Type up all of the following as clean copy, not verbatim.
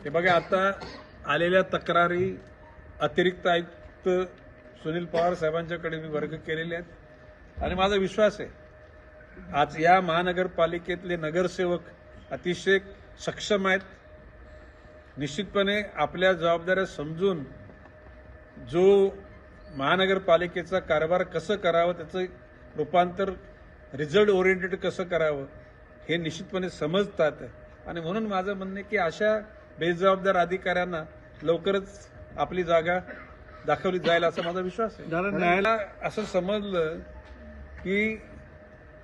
हे बघा, आता आलेल्या तक्रारी अतिरिक्त आयुक्त सुनील पवार साहेबांच्याकडे मी वर्ग केलेले आहेत आणि माझा विश्वास आहे आज या महानगरपालिकेतले नगरसेवक अतिशय सक्षम आहेत. निश्चितपणे आपल्या जबाबदाऱ्या समजून जो महानगरपालिकेचा कारभार कसं करावं, त्याचं रूपांतर रिझल्ट ओरिएंटेड कसं करावं हे निश्चितपणे समजतात. आणि म्हणून माझं म्हणणं आहे की अशा बेजबाबदार अधिकाऱ्यांना लवकरच आपली जागा दाखवली जाईल असा माझा विश्वास आहे. न्यायालयाला असं समजलं की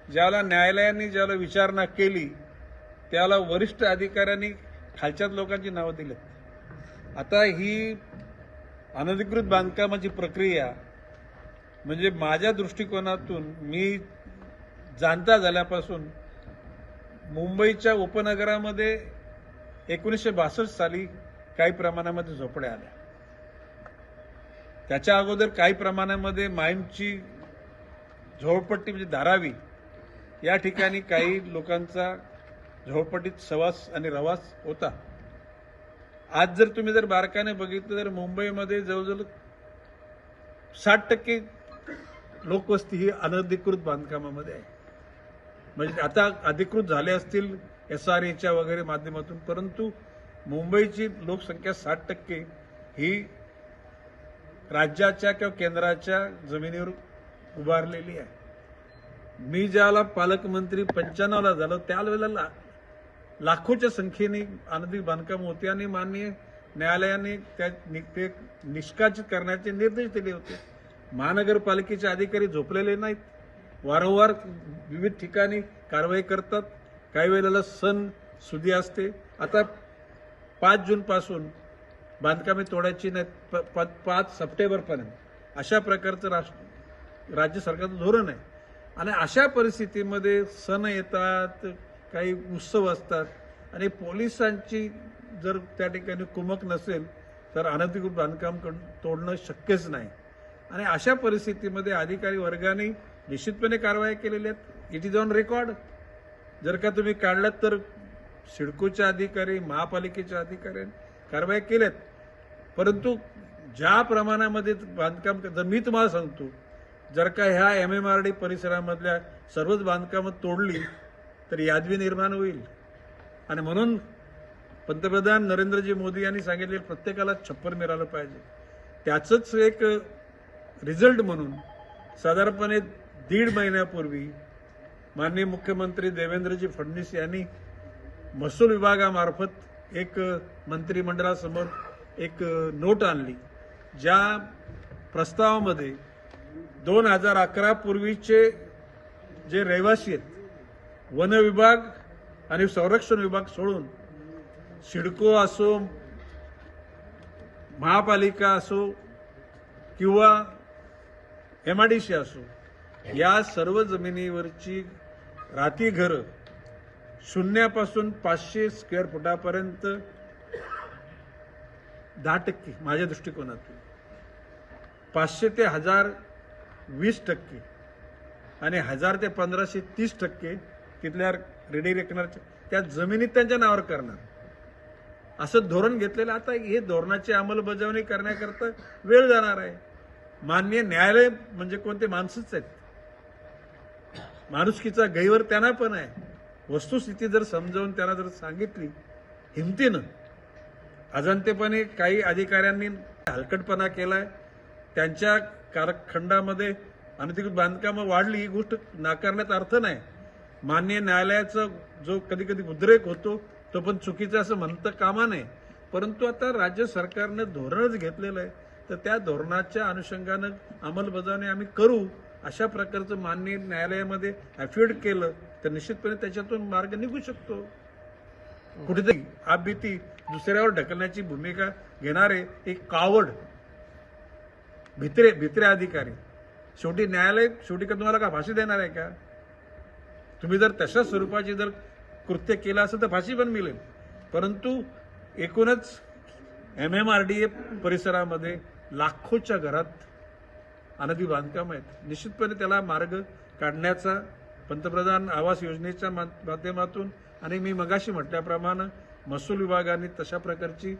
ज्याला न्यायालयाने ज्याला विचारणा केली त्याला वरिष्ठ अधिकाऱ्यांनी खालच्याच लोकांची नावं दिलीत. आता ही अनधिकृत बांधकामाची प्रक्रिया म्हणजे माझ्या दृष्टिकोनातून मी जाणता झाल्यापासून मुंबईच्या उपनगरामध्ये 1962 साली काही प्रमाणामध्ये झोपड्या आल्या. त्याच्या अगोदर काही प्रमाणामध्ये माहीमची झोपडपट्टी म्हणजे धारावी या ठिकाणी काही लोकांचा झोपडपट्टीत सवास आणि रवास होता. आज जर तुम्ही बारकाने बघितलं तर मुंबईमध्ये जवळजवळ 60% लोकवस्ती ही अनधिकृत बांधकामामध्ये आहे. म्हणजे आता अधिकृत झाले असतील SRAच्या वगैरे माध्यमातून, परंतु मुंबईची लोकसंख्या 60% ही राज्याच्या किंवा केंद्राच्या जमिनीवर उभारलेली आहे. मी ज्याला पालकमंत्री 95ला झालो त्यावेळेला लाखोच्या संख्येने अनधिकृत बांधकाम होते आणि माननीय न्यायालयाने ते निष्कासित करण्याचे निर्देश दिले होते. महानगरपालिकेचे अधिकारी झोपलेले नाहीत, वारंवार विविध ठिकाणी कारवाई करतात. काही वेळेला सण सुदी असते. आता 5 जूनपासून बांधकामे तोडायची नाहीत, 5 सप्टेंबरपर्यंत अशा प्रकारचं राज्य सरकारचं धोरण आहे. आणि अशा परिस्थितीमध्ये सण येतात, काही उत्सव असतात आणि पोलिसांची जर त्या ठिकाणी कुमक नसेल तर अनधिकृत बांधकाम तोडणं शक्यच नाही. आणि अशा परिस्थितीमध्ये अधिकारी वर्गाने निश्चितपणे कारवाई केलेल्या आहेत. It is on record. जर का तुम्ही काढलात तर सिडकोचे अधिकारी, महापालिकेच्या अधिकाऱ्यांनी कारवाई केल्यात. परंतु ज्या प्रमाणामध्ये बांधकाम, जर मी तुम्हाला सांगतो, जर का ह्या MMRD परिसरामधल्या सर्वच बांधकामं तोडली तर यादवी निर्माण होईल. आणि म्हणून पंतप्रधान नरेंद्रजी मोदी यांनी सांगितले प्रत्येकाला छप्पर मिळालं पाहिजे. त्याचंच एक रिझल्ट म्हणून साधारणपणे 1.5 महिन्यापूर्वी माननीय मुख्यमंत्री देवेंद्रजी फडणवीस यांनी महसूल विभागामार्फत एक मंत्रिमंडळासमोर एक नोट आणली, ज्या प्रस्तावामध्ये 2011 पूर्वीचे जे रहिवासी आहेत, वन विभाग आणि संरक्षण विभाग सोडून सिडको असो, महापालिका असो किंवा MIDC असो, या सर्व जमिनीवरची राहती घरं शून्यापासून 500 स्क्वेअर फुटापर्यंत 10% माझ्या दृष्टिकोनातून, 500 ते 1000 20% आणि 1000 ते 1500 30% तिथल्या रेडी रेकनरच्या त्या जमिनीत त्यांच्या नावावर करणार असं धोरण घेतलेलं. आता हे धोरणाची अंमलबजावणी करण्याकरता वेळ जाणार आहे. माननीय न्यायालय म्हणजे कोणते माणसंच आहेत. माणुसकीचा गैवर त्यांना पण आहे. वस्तुस्थिती जर समजावून त्यांना जर सांगितली हिमतीनं, अजाणतेपणे काही अधिकाऱ्यांनी हलकटपणा केलाय, त्यांच्या कालखंडामध्ये अनधिकृत बांधकामं वाढली, ही गोष्ट नाकारण्यात अर्थ नाही. माननीय न्यायालयाचा जो कधी कधी उद्रेक होतो तो पण चुकीचा असं म्हणतं कामा नये. परंतु आता राज्य सरकारनं धोरणच घेतलेलं आहे, तर त्या धोरणाच्या अनुषंगानं अंमलबजावणी आम्ही करू. अशा प्रकारचं माननीय न्यायालयामध्ये ॲफिडेव्हिट केलं तर निश्चितपणे त्याच्यातून मार्ग निघू शकतो. कुठेतरी आपबीती दुसऱ्यावर ढकलण्याची भूमिका घेणारे एक कावड भित्रे अधिकारी, शेवटी न्यायालय शेवटी का तुम्हाला का फाशी देणार आहे का? तुम्ही जर तशा स्वरूपाची जर कृत्य केलं असेल तर फाशी पण मिळेल. परंतु एकूणच MMRDA परिसरामध्ये लाखोच्या घरात अनधिकृत बांधकाम आहेत. निश्चितपणे त्याला मार्ग काढण्याचा पंतप्रधान आवास योजनेच्या माध्यमातून आणि मी मगाशी म्हटल्याप्रमाणे महसूल विभागाने तशा प्रकारची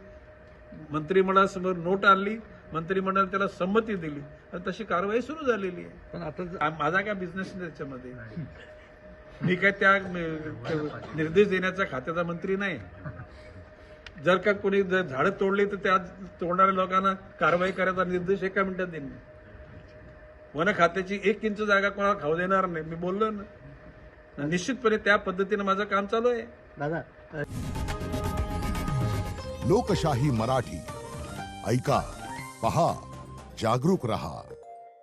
मंत्रिमंडळासमोर नोट आणली, मंत्रिमंडळाने त्याला संमती दिली आणि तशी कारवाई सुरू झालेली आहे. पण आता माझा काय बिझनेस नाही त्याच्यामध्ये. मी काय त्या निर्देश देण्याचा खात्याचा मंत्री नाही. जर का कोणी जर झाडं तोडली तर त्या तोडणाऱ्या लोकांना कारवाई करायचा निर्देश एका मिनिटात देईन. वन खात्याची 1 इंच जागा कोणाला खाऊ देणार नाही, मी बोललो ना. निश्चितपणे त्या पद्धतीने माझं काम चालू आहे. दादा लोकशाही मराठी ऐका, पहा, जागरूक रहा.